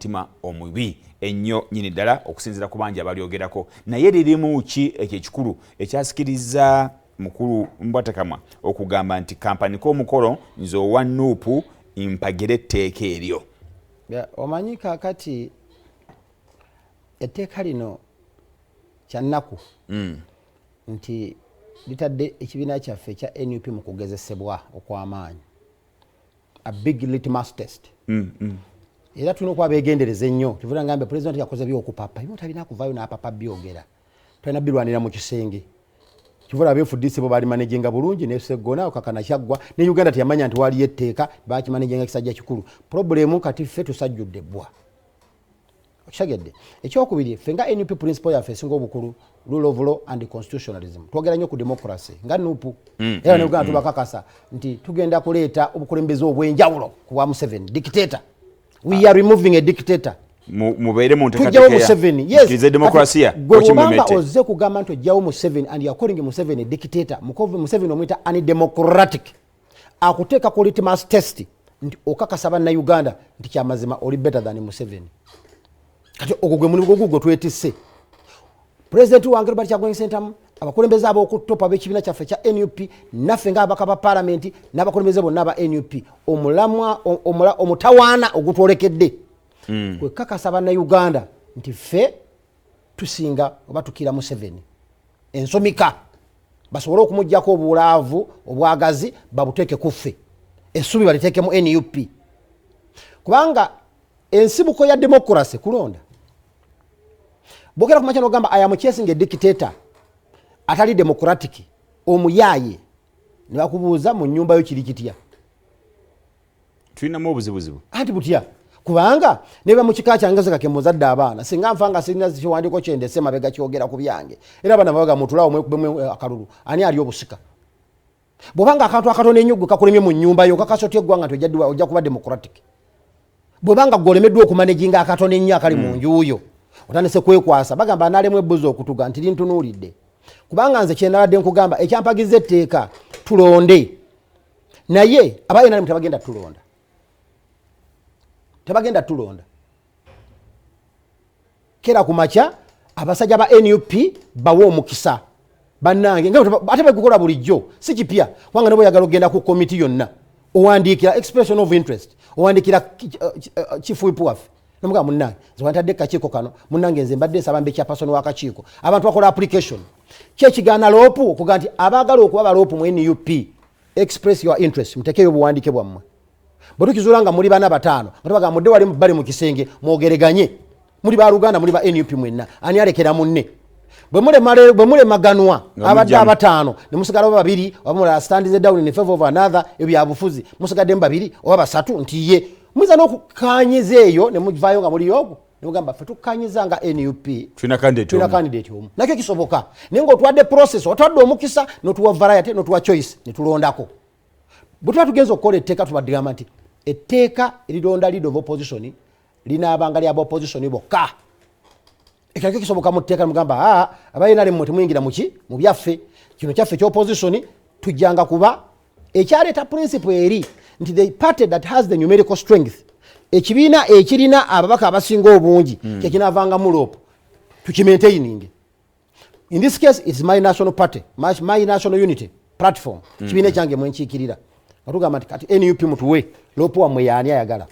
omutima omubi ennyo nyini ddala okusinziira ku bangi abalyogerako naye lirimu ki ekikulu ekyasikiriza mukulu Mbwatakamwa okugamba nti kampani k'omukolo nze owa Nuupu mpagire etteeka eryo. Omanyi kaakati etteeka lino kyannaku nti litadde ekibiina kyaffe ekya NUP mu kugezesebwa okw'amaanyi, a big litmus test. Era tulina okuba beegendereza ennyo. Tuvuga ngambe pulezidenti yakoze by'okupapa bino talina kuvaayo n'apapa byogera, tulina birwanira mu kisenge. Kivuga abeefuddiisi bo baali maneginga bulungi ne Sseggona okakana kyaggwa ne Uganda teyamanya nti waliyo etteeka baakimaneginga kisajja kikulu. Problemu kati ffe tusajjudde bbwa. Okishagedde ekyokubiri ffe nga NUP principle yaffe esinga obukulu rule of law and constitutionalism. Twogera nnyo ku democracy nga Nuupu era ne Uganda tubakakasa nti tugenda kuleeta obukulembeze obw'enjawulo ku bwa Museveni dictator. We are removing a dictator. Mubeere mu nteekateeka Museveni, yes. Kize demokrasia. Gwebanga ozze kugamba nti ojjawo Museveni and you are calling Museveni a dictator. Museveni omuyita undemocratic. Akuteeka ku litmus test nti okakasa bannayuganda nti kyamazima oli better than Museveni. Kati ogwo gwe mulimu gwo twetisse. President wange Robert Kyagulanyi Ssentamu, abakulembeze ab'okutopa b'ekibiina kyaffe kya NUP, naffe ng'ababaka ba paalamenti n'abakulembeze bonna aba NUP, omulamwa omutawaana ogutwolekedde. Kwe kakasa bannayuganda nti ffe tusinga oba tukira Museveni. Ensomika basobole okumuggyako obulaavu obwagazi babuteeke ku ffe. Essubi baliteekemu NUP. Kubanga ensibuko ya demokrasi kulonda. Bogera ku machano gamba I am chasing a dictator. Atali democratic. Omuyaaye. Ne bakubuuza mu nnyumba yo kiri kitya. Tulina mu obuzibuzibu. Anti butya. Kubanga neba mu kika kyange zeka kemuzadde abaana. Singa nfanga sirina zikiwandiko kyendese mabega kyogera ku byange. Era bana babaga mutulawo mwekube akalulu. Ani ali obusika. Bobanga akantu akatone ennyo kakulemye mu nnyumba yo kakasotye gwanga tojaddiwa ojja kuba democratic. Bobanga golemeddwa okumaneginga akatone ennyo akali mu nju yo. Otandise kwekwasa bagamba analemwe ebbuzo okutuga nti lintunuulidde. Kubanga nze kyenabadde nkugamba ekyampagiza etteeka tulonde. Naye abaye nali mutabagenda tulonda. Tabagenda tulonda. Kera kumacha abasajja ba NUP bawo omukisa. Bannange nga ate bagukola bulijjo si kipya. Wanga nebo yagala ogenda ku committee yonna. Owandiikira expression of interest. Owandiikira chief whip waffe. Namuga munnange zwantadde kakiiko kano munnange nze mbadde nsaba mbe chairperson w'akakiiko abantu bakola application kyekigaana loopu okuga nti abaagala okuba baloopu mu NUP express your interest mutekeyo obuwandiike bwammwe bwe tukizuula nga muli bana bataano nga tubaga mudde wali bali mu kisenge mwogereganye muli ba Luganda muli ba NUP mwenna ani alekera munne bwe mulemaganwa abadde abataano ne musigala babiri wabamula stands down in favor of another ebyabufuzi musigadde babiri oba basatu nti ye mwiza n'okukanyiza eyo ne muvaayo nga muli yogo ne mugamba ffe tukanyiza nga NUP tulina candidate omu nakyo kisoboka naye ng'otwadde process otwadde omukisa n'otuwa variety n'otuwa choice ne tulondako bwe tuba tugenza okukola etteeka tubaddigamba nti etteeka erironda leader of opposition linaabanga lyaba opposition bokka ekyo nakyo kisoboka mu tteeka mugamba abayina lemmwe temuyingira muki mu byaffe kino kyaffe ky'opposition tujjanga kuba ekyaleeta principle eri nti the party that has the numerical strength ekibiina ekirina ababaka abasinga obungi kyekinaavanga mu loop tukimaintaining. In this case it's my national party, my national unity platform kibiina ekyange mwenkiikirira atugamba nti kati NUP mutuwe loop wamwe yaani ayagala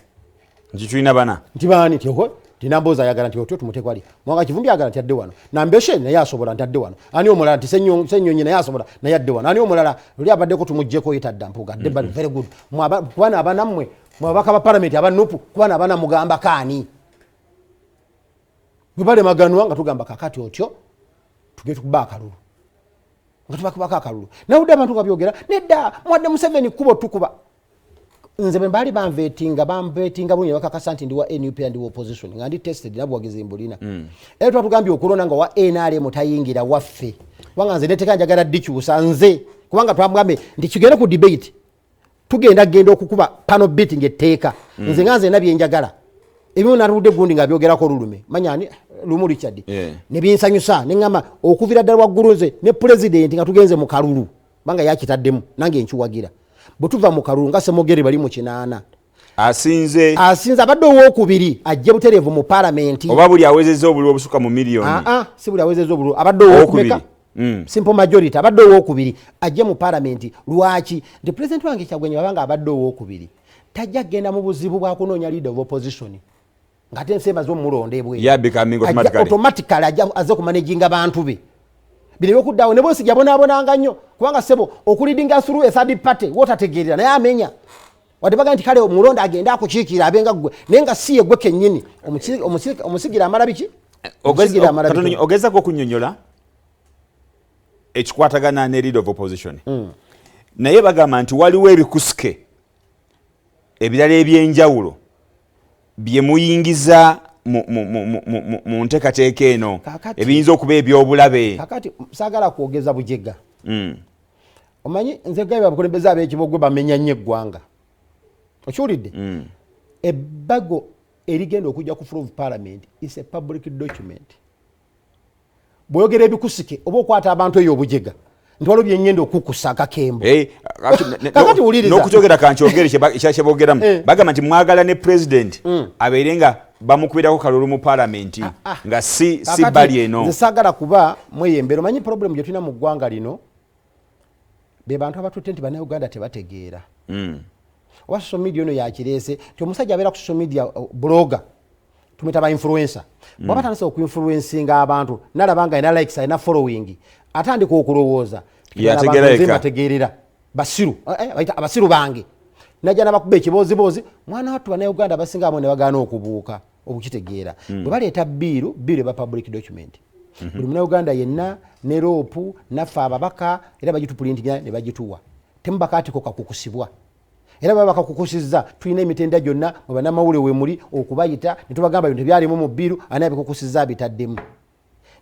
nti tulina bana nti baani tyoko tinamboza ayagala nti otyo tumutekwali mwanga kivumbi ayagala nti adde wano nambeshe naye asobola nti adde wano ani omulala nti senyonyi naye asobola naye adde wano ani omulala luli abaddeko tumuggyeko yitadda mpuga adde bali very good kubana abanammwe mwabaka ba parliament abanupu kubana abana mugamba kaani bale maganwa nga tugamba kakati otyo tugetu kuba akalulu nga tubaka akalulu nawudde abantu babyogera nedda mwadde Museveni kubo tukuba nze bali bamvetinga bunye bakakasa nti ndi wa NUP and wa opposition ngandi tested nabwageze mbulina era twatugambye okulona nga wa NRM tayingira waffe wanga nze neteka njagala dikyusa nze kubanga twamugambe ndi kigere ku debate tugenda okukuba panel beating etteeka nze nganze nabye njagala ebimu narudde gundi nga byogerako lulume manyani lumu Richard ne binsanyusa nengama okuvira ddala waggulu nze ne president nga tugenze mu kalulu banga yakitaddemu nange nkiwagira butuva mu kalulu nga semogere bali mu kinaana asinze abadde owokubiri ajje butereevu mu palamenti oba buli awezezza obululu obusuka mu miliyoni si buli awezezza obululu abadde owokumeka simple majority abadde owokubiri ajje mu palamenti lwaki nti pulezidenti wange Kyagulanyi babanga abadde owokubiri tajja kgenda mu buzibu bwa kunoonya leader of opposition ng'ate ensemba z'omulonda ebweru automatically azze kumanaginga bantu be bino ebyokuddawo ne Besigye abonaabonanga nnyo kubanga sebo okulidinga through a third party wotategeerera naye amenya wadde baga nti kale omulonda agenda akukiikira abenga ggwe naye nga si ye ggwe kennyini omusigira amala biki ogezako okunnyonnyola ekikwatagana ne leader of opposition naye bagamba nti waliwo ebikusike ebirala ebyenjawulo bye muyingiza mu nteekateeka eno ebiyinza okuba ebyobulabe kakati saagala kwogeza bujega omanyi nze gaye babukulembeze ab'ekibogwe bamenya nnyo eggwanga okiwulidde ebbago erigenda okujja ku floor of parliament is a public document bw'oyogera ebikusike oba okwata abantu eyo obujega nti waliwo byeŋŋenda okukusa akakembo kakati wuliriza n'okukyogera kankyogere kyeboogeramu bagamba nti mwagala ne president abeere nga bamukubirako kalulu mu palamenti nga si bali eno nze saagala kuba mweyembera omanyi problemu gye tulina mu ggwanga lino be bantu abatutte nti bannayuganda tebategeera oba social media eno yakireese ti omusajja abeera ku social media bloga tumeta ba influencer bwaba tandise okuinfluencinga abantu nalaba nga alina likes alina following atandika okulowooza bategeerera basiru bayita abasiru bange najja nabakuba ekiboozibozi mwana wattu bannayuganda abasinga amwe ne bagaana okubuuka okukitegeera bwe baleeta biiru eba public document buli munnayuganda yenna ne roopu naffe ababaka era bagitupulintinga ne bagituwa temubakaatiko kakukusibwa era baba bakakukusizza tulina emitenda gyonna mwe bannamawulire we muli okubayita ne tubagamba bintu byalimu mu biiru ani abikukusizza bitaddemu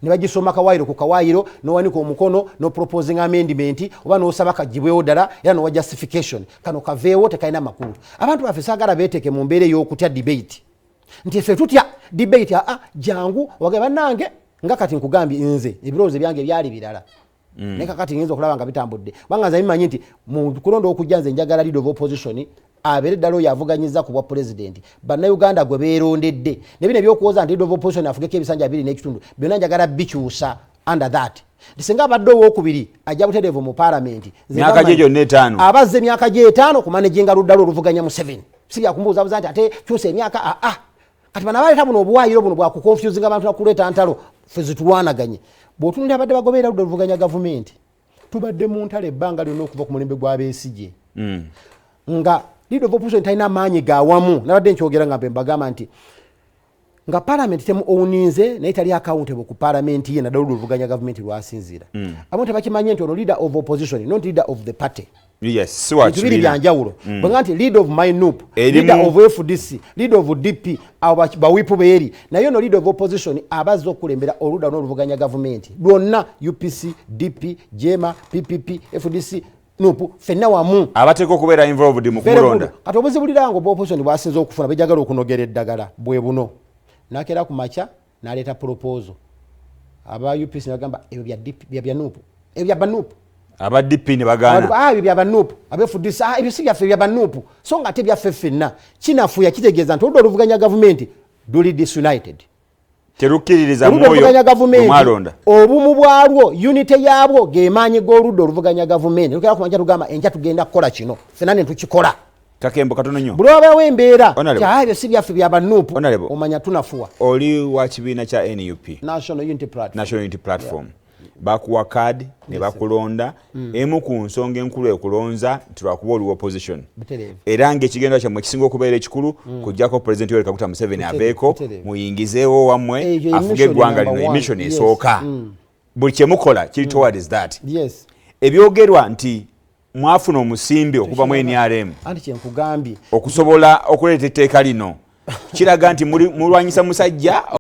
ne bagisoma kawaayiro ku kawaayiro n'owanika omukono no proposing amendment oba n'osaba kagibwewo ddala era n'owa justification kano kaveewo tekalina makulu abantu baffe saagala beeteeke mu mbeera ey'okutya debate nti ffe tutya debate jangu wage bannange nga kati nkugambye nze ebirowoozo byange byali birala naye kakati ngiyinza okulaba nga bitambudde banga nze bimanyi nti mu kulonda okujja nze njagala leader of opposition abeere ddala oyo avuganyiza ku bwa pulezidenti bannayuganda gwe beerondedde ne bino ebyokuwoza nti leader of opposition afugeko ebisanja 2 n'ekitundu byonna njagala bikyusa under that nti singa abadde owokubiri ajja butereevu mu palamenti myaka gye gyonna 5 abazze emyaka gye 5 kumanaginga luddala oluvuganya mu 7 si byakumbuuzabuza nti ate kyusa emyaka kati bano abaleeta buno obuwaayiro buno bwakukonfusinga abantu nakuleeta ntalo ffe zitulwanaganye bw'otunulira abadde bagoberera ludda oluvuganya gavumenti tubadde mu ntalo ebbanga lyonna okuva ku mulembe gwa Besigye nga leader of opposition talina amaanyi gawamu nabadde nkyogera nga mbe mbagamba nti nga palamenti temuowuninze naye tali accountable ku palamenti ye naddala oluvuganya gavumenti lwasinziira abamu tebakimanye nti ono leader of opposition not leader of the party ebiri byanjawulo bwega nti leader of MINUP leader of FDC leader of DP abo bawipu beeri naye ono leader of opposition abazza okulembera oludda n'oluvuganya gavumenti lwonna UPC DP JEMA PPP FDC nupu fenna wamu abateeka okubeera involved mu kulonda kati obuzibulira ngo opposition bwasinze okufuna bejagala okunogera eddagala bwe buno nakera ku macha naleta proposal aba UPC bagamba ebyo bya DP bya nupu ebyo bya banupu aba DP ne bagana ebyo bya banupu abefudisa ebyo si byaffe bya banupu so nga te byaffe fenna kinafuya kitegeeza nti oludda oluvuganya gavumenti duli disunited terukiririza moyo gavumenti obumu bwalwo unity yabwo gemaanyi g'oludda oluvuganya gavumenti tukera kumanya tugamba enja tugenda kukola kino fenna ne tukikola kakembo katono nnyo bulwabawo embeera kyabyo si byaffe bya banupu omanya tunafuwa oli wa kibiina kya NUP National Unity Platform bakuwa kadi ne bakulonda emu ku nsonga enkulu ekulonza nti lwakuba oli opposition era ng'ekigendwa kyammwe kisinga okubeera ekikulu kujjako pulezidenti Yoweri Kaguta Museveni aveeko muyingizeewo wammwe afuge eggwanga lino emission esooka buli kyemukola kiri towards that ebyogerwa nti mwafuna omusimbi okuva mu NRM okusobola okuleeta etteeka lino kiraga nti mulwanyisa musajja